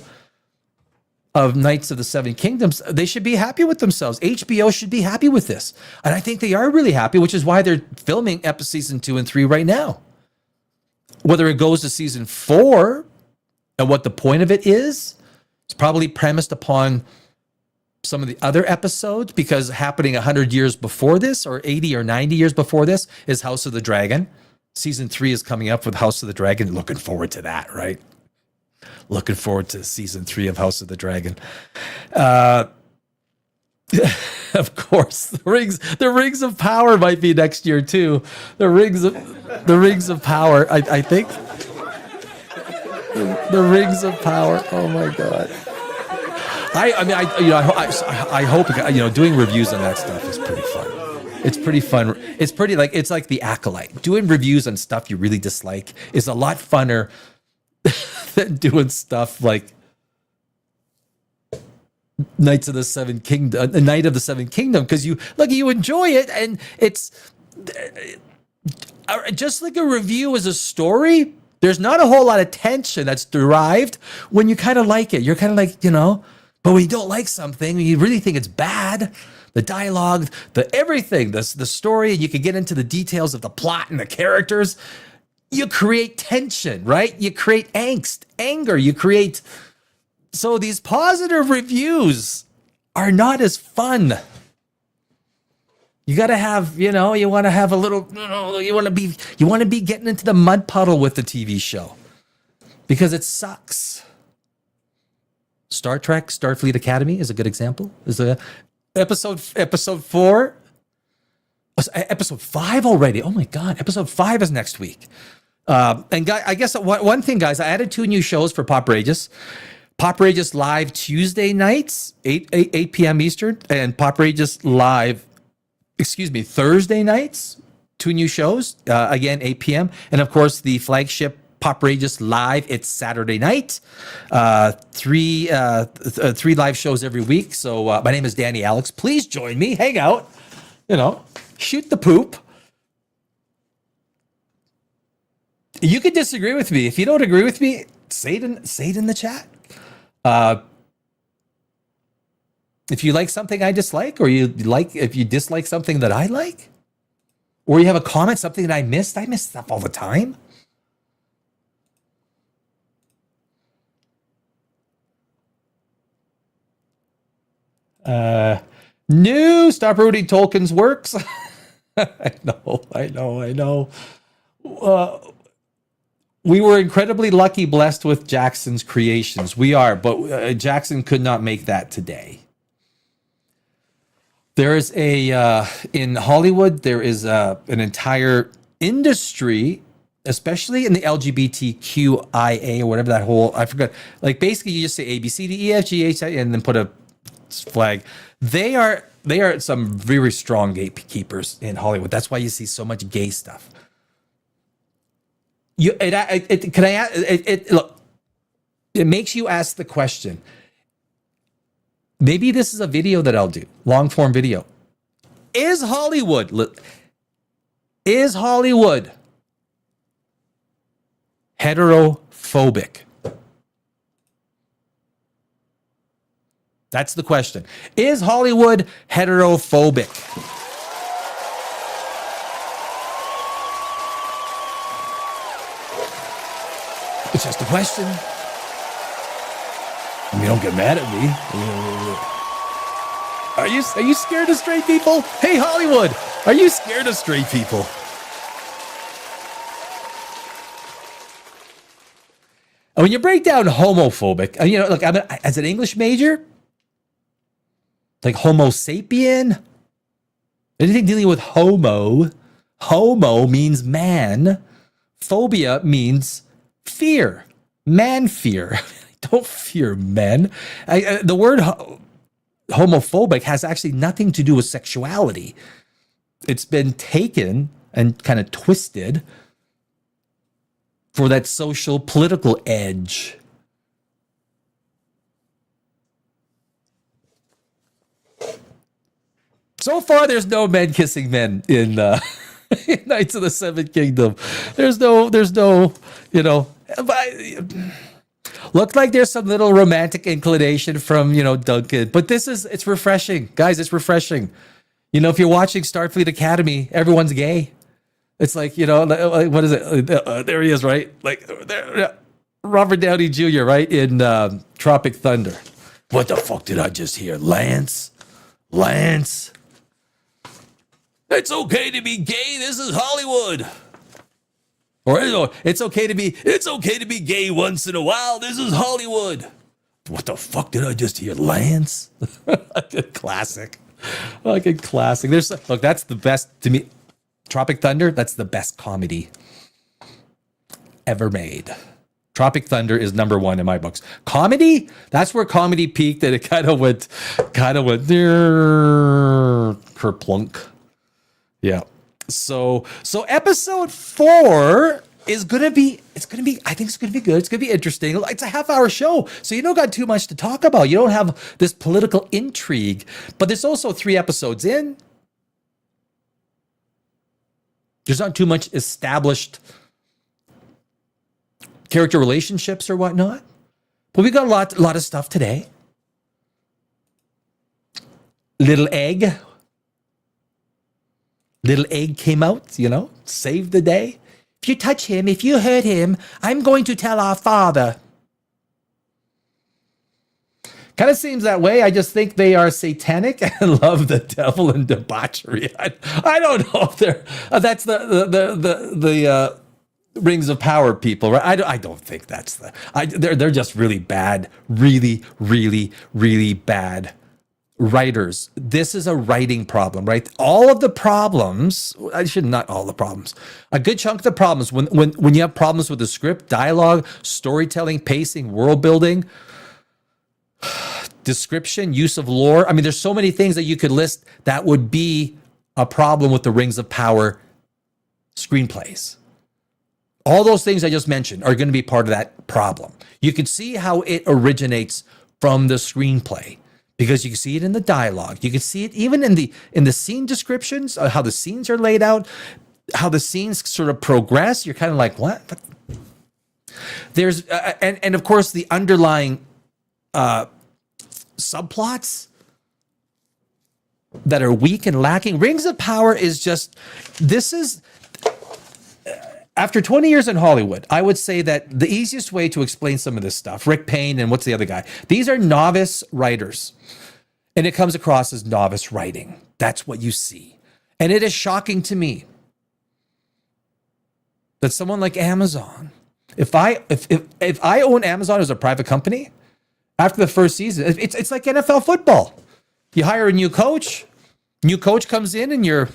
of Knights of the Seven Kingdoms, they should be happy with themselves. HBO should be happy with this. And I think they are really happy, which is why they're filming season 2 and 3 right now. Whether it goes to season 4 and what the point of it is, it's probably premised upon some of the other episodes, because happening 100 years before this, or 80 or 90 years before this, is House of the Dragon. Season 3 is coming up with House of the Dragon. Looking forward to that, right? Looking forward to season 3 of House of the Dragon. Of course, the Rings of Power might be next year too. The Rings of Power. I think the Rings of Power. Oh my God. I hope doing reviews on that stuff is pretty fun. It's pretty fun. It's like The Acolyte. Doing reviews on stuff you really dislike is a lot funner than doing stuff like Knights of the Seven Kingdom, the Knight of the Seven Kingdom, because you enjoy it, and it's just like a review as a story. There's not a whole lot of tension that's derived when you kind of like it. You're kind of like, but when you don't like something, you really think it's bad. The dialogue, the everything, the story, and you can get into the details of the plot and the characters. You create tension, right? You create angst, anger. So these positive reviews are not as fun. You got to have, you want to have a little, you want to be getting into the mud puddle with the TV show, because it sucks. Star Trek, Starfleet Academy is a good example. Is a episode 4, episode 5 already. Oh my God, episode 5 is next week. And I guess one thing, guys, I added 2 new shows for Poprageous. Poprageous Live Tuesday nights, 8 p.m. Eastern, and Poprageous Live, Thursday nights, 2 new shows, again, 8 p.m. And of course, the flagship Poprageous Live, it's Saturday night. 3 live shows every week. So my name is Danny Alex. Please join me, hang out, shoot the poop. You could disagree with me. If you don't agree with me, say it in the chat. If you like something I dislike, or if you dislike something that I like, or you have a comment, something that I miss stuff all the time. Stop rooting Tolkien's works. I know. We were incredibly lucky, blessed with Jackson's creations. We are, but Jackson could not make that today. There's in Hollywood, there is an entire industry, especially in the LGBTQIA or whatever that whole, I forgot. Like basically you just say A, B, C, D, E, F, G, H, I, and then put a flag. They are some very strong gatekeepers in Hollywood. That's why you see so much gay stuff. Look, it makes you ask the question. Maybe this is a video that I'll do, long form video. Is Hollywood heterophobic? That's the question. Is Hollywood heterophobic? It's just a question. I mean, don't get mad at me. Are you scared of straight people? Hey, Hollywood, are you scared of straight people? And when you break down homophobic, look, as an English major, like Homo sapien, anything dealing with homo means man, phobia means fear, man fear. Don't fear men. The word homophobic has actually nothing to do with sexuality. It's been taken and kind of twisted for that social political edge. So far, there's no men kissing men in Knights of the Seventh Kingdom. There's no, looked like there's some little romantic inclination from, Duncan. But it's refreshing. Guys, it's refreshing. If you're watching Starfleet Academy, everyone's gay. It's like, like, what is it? There he is, right? Like, there, Robert Downey Jr., right? In Tropic Thunder. What the fuck did I just hear? Lance? It's okay to be gay. This is Hollywood. Or it's okay to be gay once in a while. This is Hollywood. What the fuck did I just hear? Lance? Classic. Like a classic. Look, that's the best to me. Tropic Thunder, that's the best comedy ever made. Tropic Thunder is number one in my books. Comedy, that's where comedy peaked, and it kind of went there, kerplunk. Yeah. So episode 4 is gonna be. I think it's gonna be good. It's gonna be interesting. It's a half-hour show, so you don't got too much to talk about. You don't have this political intrigue, but there's also 3 episodes in. There's not too much established character relationships or whatnot, but we got a lot of stuff today. Little egg came out, saved the day. If you touch him, if you hurt him, I'm going to tell our father. Kind of seems that way. I just think they are satanic and love the devil and debauchery. I don't know if they're that's the Rings of Power people, right? I don't think that's they're just really bad, really, really, really bad writers. This is a writing problem, right? All of the problems, not all the problems. A good chunk of the problems when you have problems with the script, dialogue, storytelling, pacing, world building, description, use of lore. I mean, there's so many things that you could list that would be a problem with the Rings of Power screenplays. All those things I just mentioned are going to be part of that problem. You can see how it originates from the screenplay because you can see it in the dialogue. You can see it even in the scene descriptions, how the scenes are laid out, how the scenes sort of progress. You're kind of like, what? There's and of course the underlying subplots that are weak and lacking. Rings of Power is just, after 20 years in Hollywood, I would say that the easiest way to explain some of this stuff, Rick Payne and what's the other guy? These are novice writers. And it comes across as novice writing. That's what you see. And it is shocking to me that someone like Amazon, if I own Amazon as a private company, after the first season, it's like NFL football. You hire a new coach, New coach comes in and you're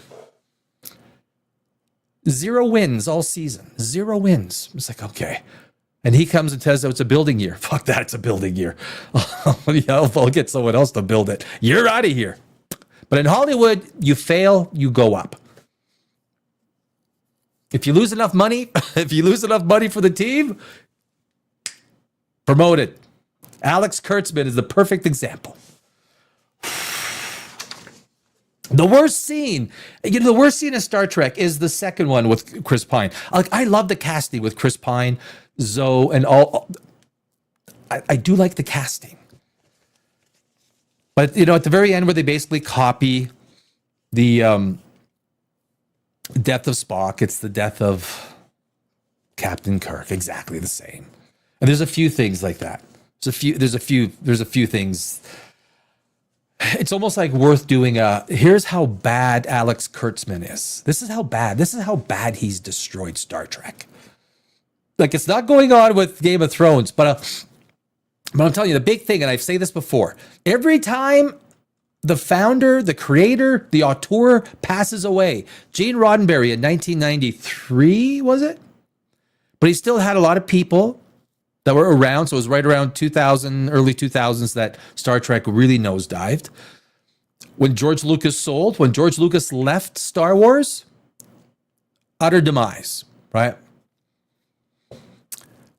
0 wins all season. 0 wins. It's like, okay. And he comes and tells us it's a building year. Fuck that, it's a building year. Yeah, I'll get someone else to build it. You're out of here. But in Hollywood, you fail, you go up. If you lose enough money, for the team, promoted. Alex Kurtzman is the perfect example. The worst scene in Star Trek is the second one with Chris Pine. Like, I love the casting with Chris Pine, Zoe, and all. I do like the casting. But, at the very end where they basically copy the death of Spock, it's the death of Captain Kirk, exactly the same. And there's a few things like that. There's a few things. It's almost like worth doing here's how bad Alex Kurtzman is. This is how bad he's destroyed Star Trek. Like, it's not going on with Game of Thrones, but I'm telling you, the big thing, and I've said this before, every time the founder, the creator, the auteur passes away, Gene Roddenberry in 1993, was it? But he still had a lot of people that were around, so it was right around 2000, early 2000s that Star Trek really nosedived. When George Lucas left Star Wars, utter demise, right?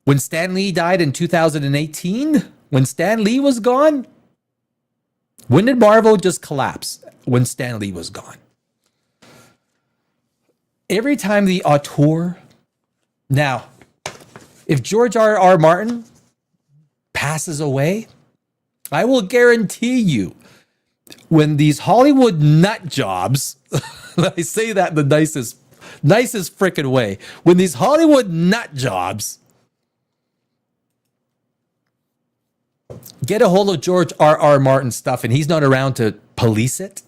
When Stan Lee died in 2018, when Stan Lee was gone, when did Marvel just collapse? When Stan Lee was gone. Every time the auteur, now, if George R.R. Martin passes away, I will guarantee you, when these Hollywood nut jobs, I say that in the nicest freaking way, when these Hollywood nut jobs get a hold of George R.R. Martin stuff and he's not around to police it,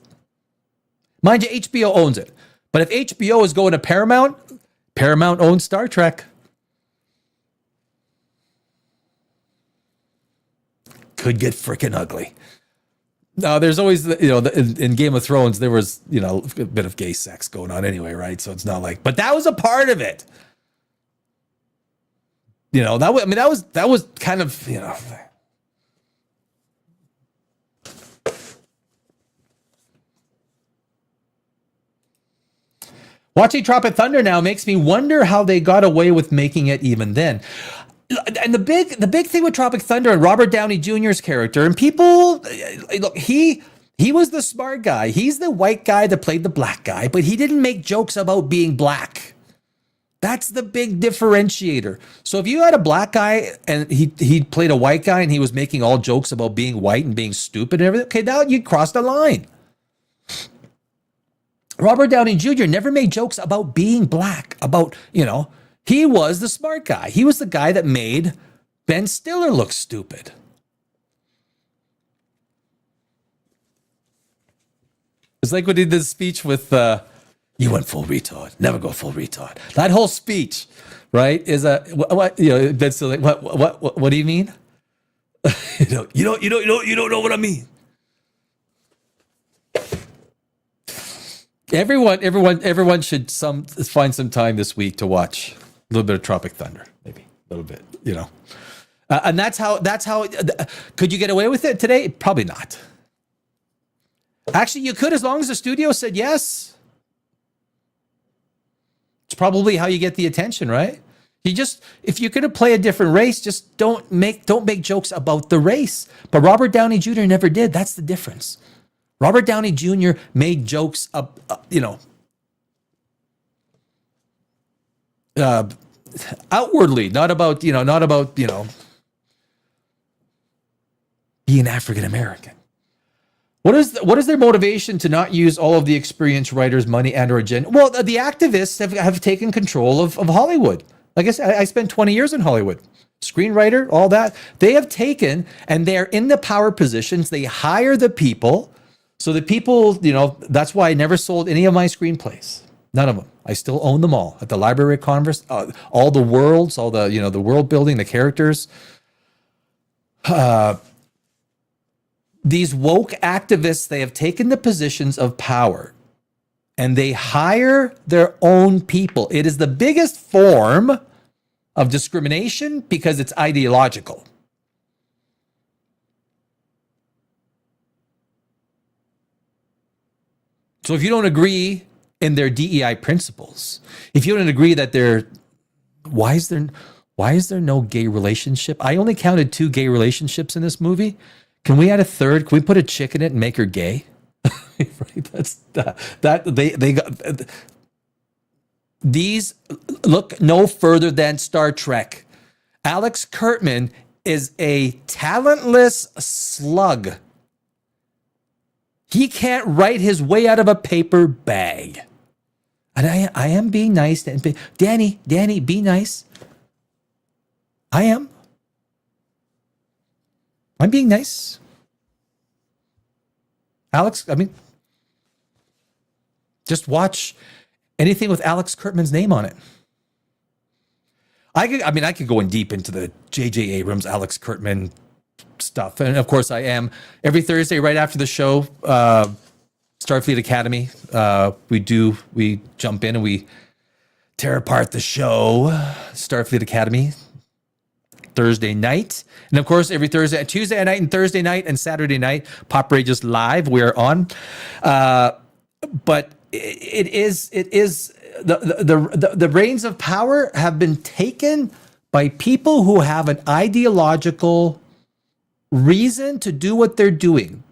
mind you, HBO owns it. But if HBO is going to Paramount owns Star Trek. Could get freaking ugly. Now, there's always, in Game of Thrones, there was, a bit of gay sex going on anyway, right? So it's not like, but that was a part of it. That was kind of, Watching Tropic Thunder now makes me wonder how they got away with making it even then. And the big thing with Tropic Thunder and Robert Downey Jr.'s character, and people, look, he was the smart guy. He's the white guy that played the black guy, but he didn't make jokes about being black. That's the big differentiator. So if you had a black guy and he played a white guy and he was making all jokes about being white and being stupid and everything, okay, now you crossed the line. Robert Downey Jr. never made jokes about being black, he was the smart guy. He was the guy that made Ben Stiller look stupid. It's like when he did the speech with, you went full retard, never go full retard. That whole speech, right, is Ben Stiller, what do you mean? you don't know what I mean. Everyone should find some time this week to watch a little bit of Tropic Thunder, maybe a little bit, and that's how. Could you get away with it today? Probably not. Actually, you could, as long as the studio said yes. It's probably how you get the attention, right? If you're going to play a different race, just don't make jokes about the race. But Robert Downey Jr. never did. That's the difference. Robert Downey Jr. made jokes outwardly, not about being African American. What is their motivation to not use all of the experienced writers' money and or agenda? Well, the activists have taken control of Hollywood. Like I said, I spent 20 years in Hollywood. Screenwriter, all that. They have taken, and they're in the power positions. They hire the people. So the people, that's why I never sold any of my screenplays. None of them. I still own them all at the Library of Congress. All the worlds, all the, the world building, the characters. These woke activists, they have taken the positions of power and they hire their own people. It is the biggest form of discrimination because it's ideological. So if you don't agree in their DEI principles, if you don't agree that why is there no gay relationship? I only counted 2 gay relationships in this movie. Can we add a third? Can we put a chick in it and make her gay? Right? That's that they got these. Look no further than Star Trek. Alex Kurtzman is a talentless slug. He can't write his way out of a paper bag. And I am being nice. Danny, be nice. I am. I'm being nice. Alex, I mean, just watch anything with Alex Kurtzman's name on it. I could go in deep into the J.J. Abrams, Alex Kurtzman stuff. And of course I am. Every Thursday right after the show, Starfleet Academy, we jump in and we tear apart the show, Starfleet Academy, Thursday night. And of course, every Tuesday night and Thursday night and Saturday night, Pop Rages Live, we're on. But it is the reins of power have been taken by people who have an ideological reason to do what they're doing.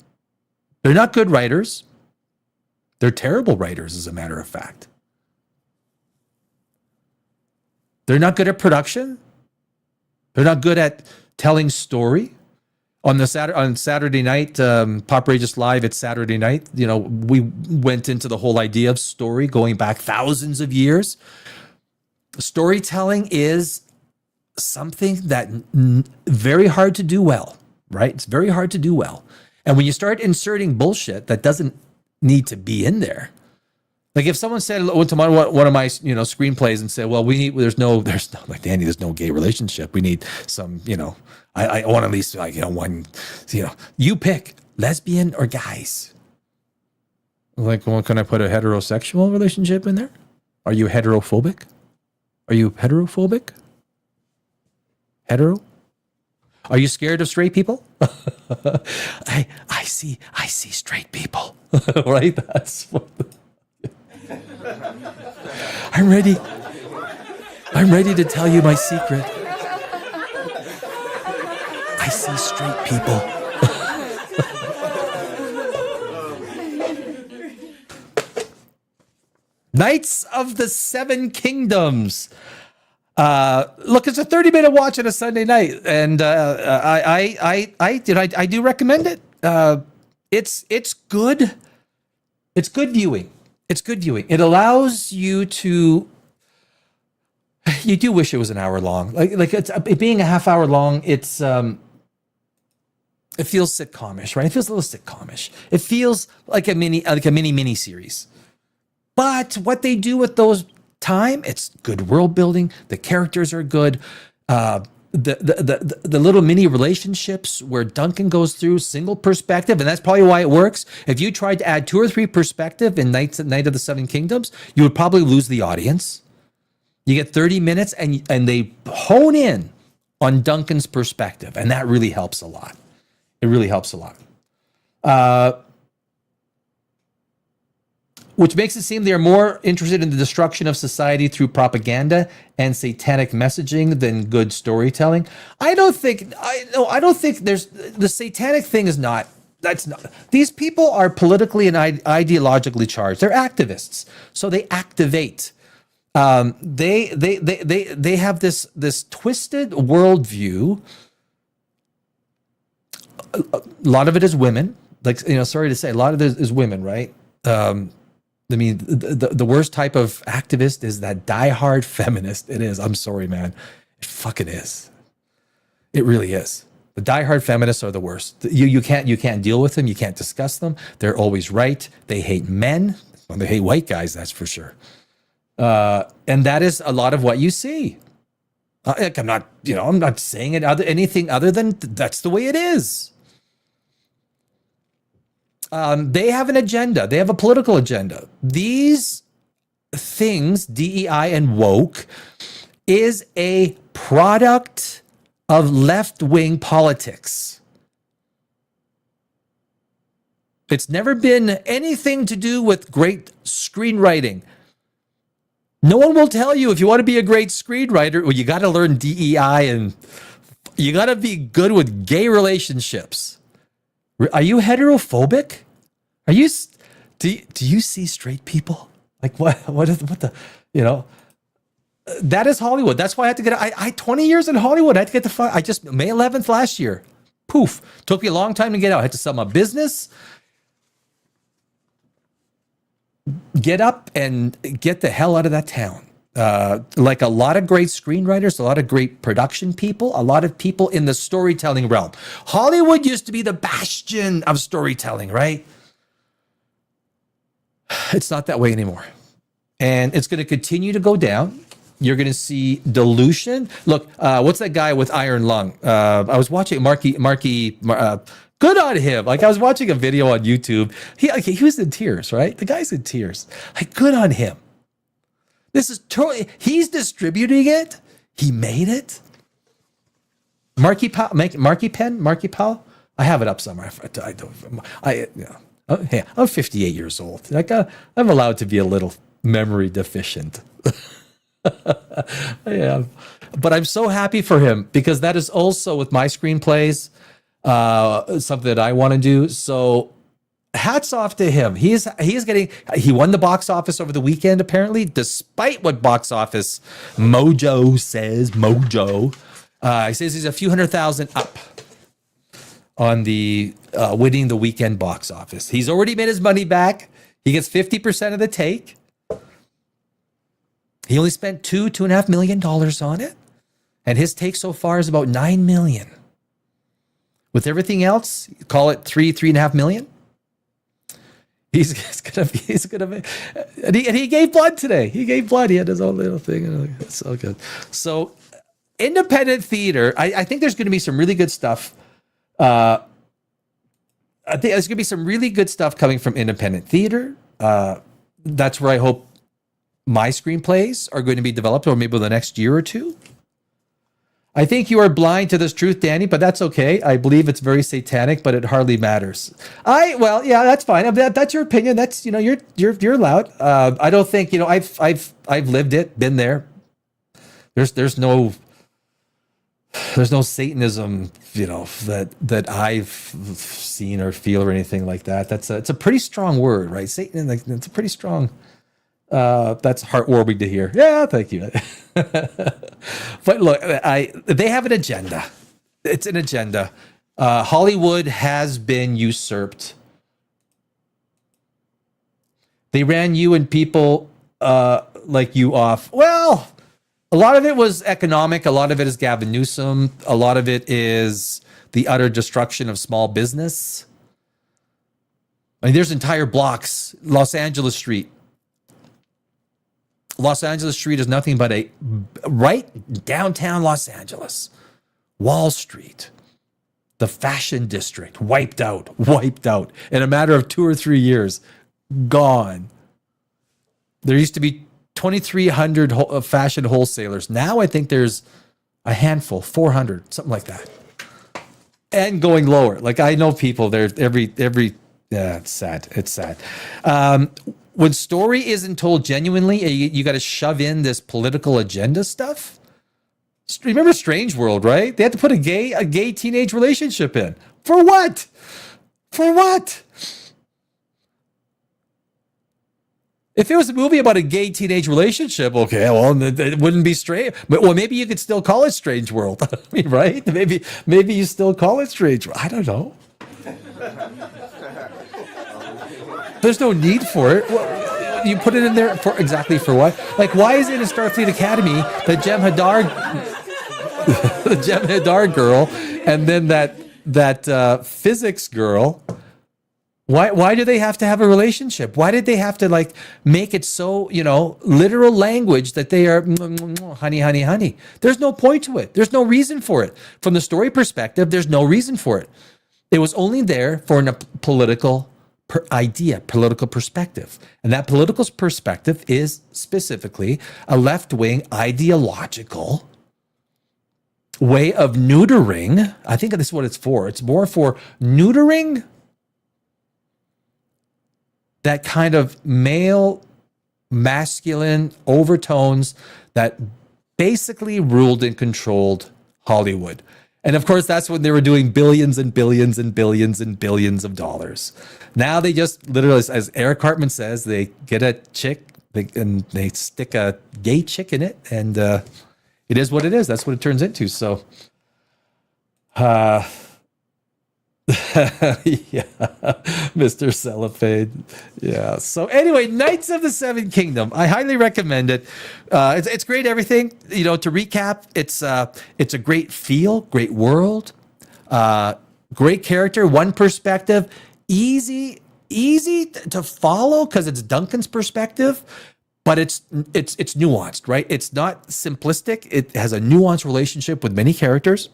They're not good writers. They're terrible writers, as a matter of fact. They're not good at production. They're not good at telling story. On Saturday night, Pop Rages Live, it's Saturday night. You know, we went into the whole idea of story going back thousands of years. Storytelling is something that very hard to do well, right? It's very hard to do well. And when you start inserting bullshit that doesn't need to be in there, like if someone said went to one of my screenplays and said, well, there's no like Danny, there's no gay relationship. We need some, I want at least one, you pick lesbian or guys. Like, well, can I put a heterosexual relationship in there? Are you heterophobic? Are you heterophobic? Hetero? Are you scared of straight people? I see straight people, right? That's what. I'm ready to tell you my secret. I see straight people. Knights of the Seven Kingdoms. Look, it's a 30-minute watch on a Sunday night, and I do recommend it. It's good. It's good viewing. It's good viewing. It allows you to. You do wish it was an hour long. Like it being a half hour long. It's it feels sitcomish, right? It feels a little sitcomish. It feels like a mini series. But what they do with those time, it's good world building. The characters are good. The little mini relationships where Duncan goes through single perspective, and that's probably why it works. If you tried to add 2 or 3 perspective in Night of the Seven Kingdoms, you would probably lose the audience. You get 30 minutes and they hone in on Duncan's perspective, and that really helps a lot. It really helps a lot. Which makes it seem they are more interested in the destruction of society through propaganda and satanic messaging than good storytelling. I don't think there's the satanic thing is not. That's not. These people are politically and ideologically charged. They're activists, so they activate. They have this twisted worldview. A lot of it is women. Like, sorry to say, a lot of it is women, right? I mean, the worst type of activist is that diehard feminist. It is. I'm sorry, man. It fucking is. It really is. The diehard feminists are the worst. You can't deal with them. You can't discuss them. They're always right. They hate men. Well, they hate white guys, that's for sure. And that is a lot of what you see. I'm not saying anything other than that's the way it is. They have an agenda. They have a political agenda. These things, DEI and woke, is a product of left-wing politics. It's never been anything to do with great screenwriting. No one will tell you if you want to be a great screenwriter, well, you got to learn DEI and you got to be good with gay relationships. Are you heterophobic? Are you? Do you see straight people? Like what the, you know? That is Hollywood. That's why I had to get. I 20 years in Hollywood. I had to get the. I just May 11th last year. Poof. Took me a long time to get out. I had to sell my business. Get up and get the hell out of that town. Like a lot of great screenwriters, a lot of great production people, a lot of people in the storytelling realm. Hollywood used to be the bastion of storytelling, right? It's not that way anymore. And it's going to continue to go down. You're going to see dilution. Look, what's that guy with iron lung? I was watching Marky. Good on him. Like I was watching a video on YouTube. He was in tears, right? The guy's in tears. Like good on him. This is totally, he's distributing it. He made it. Marky Powell. I have it up somewhere. I'm 58 years old. Like I'm allowed to be a little memory deficient. I am. But I'm so happy for him because that is also with my screenplays, something that I want to do. So hats off to him. He won the box office over the weekend, apparently, despite what box office Mojo says. He says he's a few 100,000 up on the winning the weekend box office. He's already made his money back. He gets 50% of the take. He only spent $2.5 million on it. And his take so far is about $9 million. With everything else, call it $3.5 million. He's gonna be, and he gave blood today. He gave blood. He had his own little thing. It's so good. So independent theater, I think there's going to be some really good stuff. I think there's going to be some really good stuff coming from independent theater. That's where I hope my screenplays are going to be developed, or maybe the next year or two. I think you are blind to this truth, Danny, but that's okay. I believe it's very satanic, but it hardly matters. Well, yeah, that's fine. That's your opinion. That's, you're allowed. I don't think, I've lived it, been there. There's no Satanism, that I've seen or feel or anything like that. It's a pretty strong word, right? Satan, it's a pretty strong. That's heartwarming to hear. Yeah, thank you. But look, they have an agenda. It's an agenda. Hollywood has been usurped. They ran you and people like you off. Well, a lot of it was economic. A lot of it is Gavin Newsom. A lot of it is the utter destruction of small business. I mean, there's entire blocks. Los Angeles Street is nothing but right downtown Los Angeles. Wall Street, the fashion district, wiped out in a matter of 2 or 3 years, gone. There used to be 2,300 fashion wholesalers. Now I think there's a handful, 400, something like that. And going lower. Like I know people there it's sad. It's sad. When story isn't told genuinely, you got to shove in this political agenda stuff. Remember Strange World, right? They had to put a gay teenage relationship in. For what? For what? If it was a movie about a gay teenage relationship, okay, well, it wouldn't be strange. Well, maybe you could still call it Strange World. I mean, right? Maybe you still call it Strange World. I don't know. There's no need for it. Well, you put it in there for what? Like, why is it in Starfleet Academy the Jem Hadar girl, and then that physics girl? Why do they have to have a relationship? Why did they have to make it so literal language that they are honey, honey, honey? There's no point to it. There's no reason for it. From the story perspective, there's no reason for it. It was only there for a political idea, political perspective. And that political perspective is specifically a left-wing ideological way of neutering. I think this is what it's for. It's more for neutering that kind of male, masculine overtones that basically ruled and controlled Hollywood. And of course, that's when they were doing billions and billions and billions and billions of dollars. Now they just literally, as Eric Cartman says, they get a chick and they stick a gay chick in it, and it is what it is. That's what it turns into. So, yeah, Mr. Cellophane. Yeah. So anyway, Knights of the Seven Kingdom. I highly recommend it. It's great. Everything, to recap, it's a great feel, great world, great character, one perspective, easy to follow because it's Duncan's perspective, but it's nuanced, right? It's not simplistic. It has a nuanced relationship with many characters.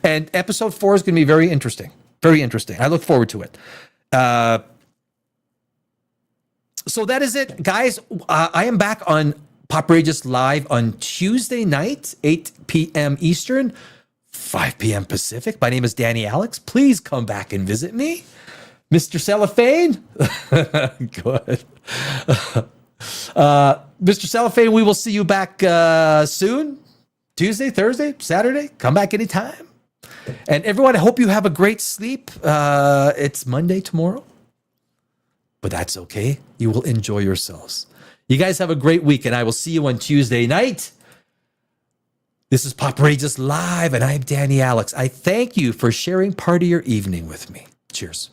And episode 4 is going to be very interesting. Very interesting. I look forward to it. So that is it, guys. I am back on Poprageous Live on Tuesday night, 8 p.m. Eastern, 5 p.m. Pacific. My name is Danny Alex. Please come back and visit me. Mr. Cellophane. Good. Mr. Cellophane, we will see you back soon. Tuesday, Thursday, Saturday. Come back anytime. And everyone, I hope you have a great sleep. It's Monday tomorrow, but that's okay. You will enjoy yourselves. You guys have a great week, and I will see you on Tuesday night. This is Poprageous Live, and I'm Danny Alex. I thank you for sharing part of your evening with me. Cheers.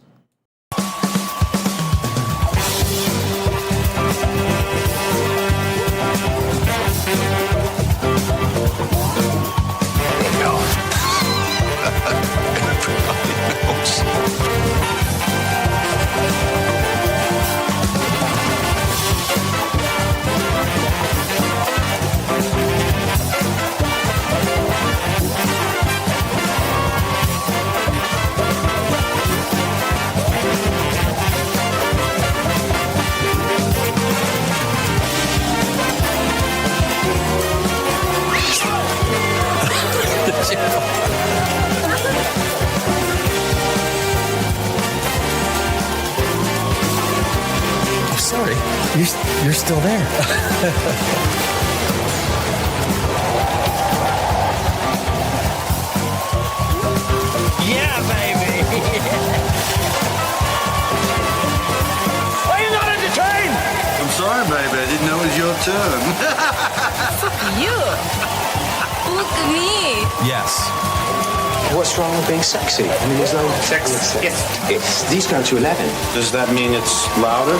Sorry, you're still there. Yeah, baby. Are you not entertained? I'm sorry, baby. I didn't know it was your turn. You. Look at me. Yes. What's wrong with being sexy? I mean, there's no... Sexist. These go to 11. Does that mean it's louder?